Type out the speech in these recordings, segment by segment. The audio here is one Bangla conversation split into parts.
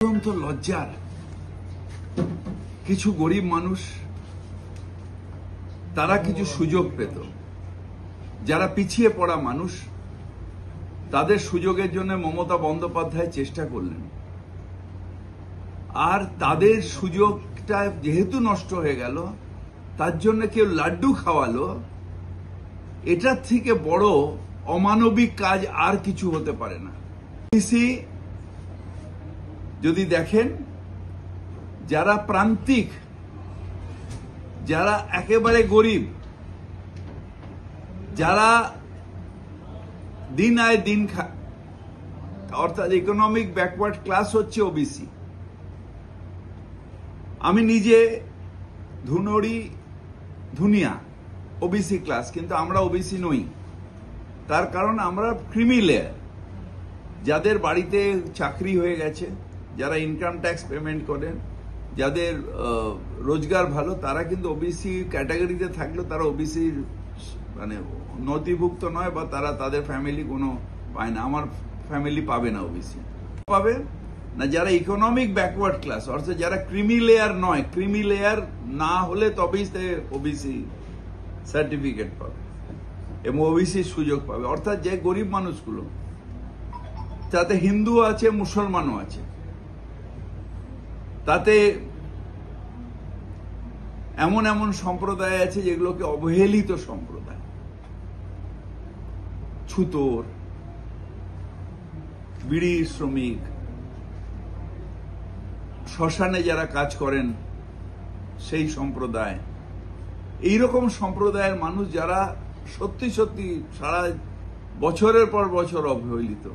অত্যন্ত লজ্জার কিছু গরিব মানুষ তারা কিছু সুযোগ পেত, যারা পিছিয়ে পড়া মানুষ তাদের সুযোগের জন্য মমতা বন্দ্যোপাধ্যায় চেষ্টা করলেন, আর তাদের সুযোগটা যেহেতু নষ্ট হয়ে গেল তার জন্য কেউ লাড্ডু খাওয়ালো। এটার থেকে বড় অমানবিক কাজ আর কিছু হতে পারে না। যদি দেখেন, যারা প্রান্তিক, যারা একেবারে গরিব, যারা দিন আয় দিন খায়, অর্থাৎ ইকোনমিক ব্যাকওয়ার্ড ক্লাস হচ্ছে ওবিসি। আমি নিজে ধুনিয়া ওবিসি ক্লাস, কিন্তু আমরা ওবিসি নই। তার কারণ আমরা ক্রিমি লেয়ার, যাদের বাড়িতে চাকরি হয়ে গেছে, যারা ইনকাম ট্যাক্স পেমেন্ট করেন, যাদের রোজগার ভালো, তারা কিন্তু ওবিসি ক্যাটাগরিতে থাকলেও তারা ওবিসি মানে নথিভুক্ত নয়, বা তারা তাদের ফ্যামিলি কোনো পায় না। আমার ফ্যামিলি পাবে না ওবিসি, পাবে না যারা ইকোনমিক ব্যাকওয়ার্ড ক্লাস, অর্থাৎ যারা ক্রিমি লেয়ার নয়। ক্রিমি লেয়ার না হলে তবেই সে ওবিসি সার্টিফিকেট পাবে এবং ওবিসির সুযোগ পাবে। অর্থাৎ যে গরিব মানুষগুলো, তাতে হিন্দু আছে, মুসলমানও আছে, তাতে এমন এমন সম্প্রদায় আছে যেগুলোকে অবহেলিত সম্প্রদায়, ছুতোর, বিড়ি শ্রমিক, শ্মশানে যারা কাজ করেন সেই সম্প্রদায়, এইরকম সম্প্রদায়ের মানুষ যারা সত্যি সত্যি সারা বছরের পর বছর অবহেলিত,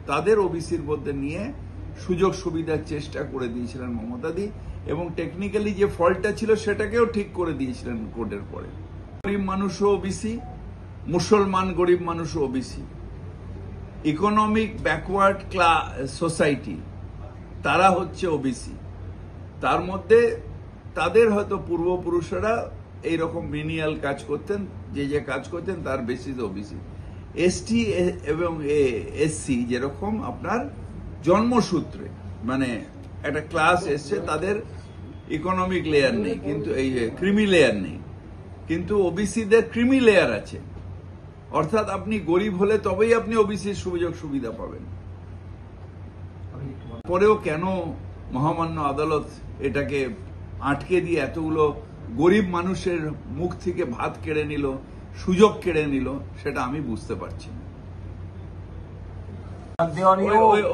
তাদের ওবিসির মধ্যে নিয়ে সুযোগ সুবিধার চেষ্টা করে দিয়েছিলেন মমতাদি, এবং টেকনিক্যালি যে ফল্টটা ছিল সেটাকেও ঠিক করে দিয়েছিলেন কোর্টের পরে। গরিব মানুষও ওবিসি, মুসলমান গরিব মানুষও OBC, economic backward class society তারা হচ্ছে ওবিসি। তার মধ্যে তাদের হয়তো পূর্বপুরুষেরা এইরকম মিনিয়াল কাজ করতেন, যে কাজ করতেন তার বেসিস ওবিসি। এসটি এবং এসসি যেরকম আপনার জন্মসূত্রে মানে একটা ক্লাস এসছে, তাদের ইকোনমিক লেয়ার নেই, কিন্তু এই ক্রিমি লেয়ার নেই, কিন্তু ওবিসিদের ক্রিমি লেয়ার আছে। অর্থাৎ আপনি গরিব হলে তবেই আপনি ওবিসির সুযোগ সুবিধা পাবেন। পরেও কেন মহামান্য আদালত এটাকে আটকে দিয়ে এতগুলো গরিব মানুষের মুখ থেকে ভাত কেড়ে নিল, সুযোগ কেড়ে নিল, সেটা আমি বুঝতে পারছি না।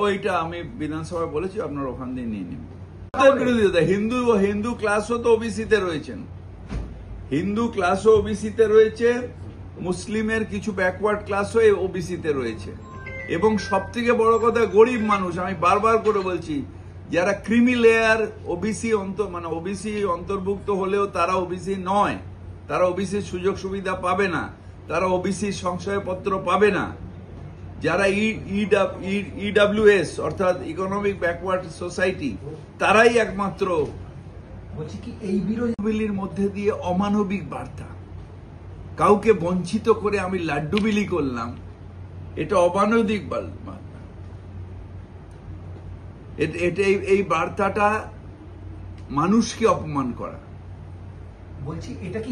ওইটা আমি বিধানসভায় বলেছি, আপনার ওখান দিয়ে নিয়ে নিন। বিরোধিতা হিন্দু ক্লাসও তো ওবিসিতে রয়েছেন, হিন্দু ক্লাসও ওবিসিতে রয়েছে, মুসলিমের কিছু ব্যাকওয়ার্ড ক্লাসও ওবিসিতে রয়েছে, এবং সব থেকে বড় কথা গরিব মানুষ। আমি বারবার করে বলছি, যারা ক্রিমি লেয়ার ওবিসি মানে ওবিসি অন্তর্ভুক্ত হলেও তারা ওবিসি নয়, তারা ওবিসির সুযোগ সুবিধা পাবে না, তারা ওবিসির সংশয়পত্র পাবে না। যারা ইডব্লিউএস অর্থাৎ ইকোনমিক ব্যাকওয়ার্ড সোসাইটি, তারাই একমাত্র। বলছি কি এই বিলির মধ্যে দিয়ে অমানবিক বার্তা, কাউকে বঞ্চিত করে আমি লাড্ডু বিলি করলাম, এটা অমানবিক বার্তা। এই বার্তাটা মানুষকে অপমান করা। বলছি এটা কি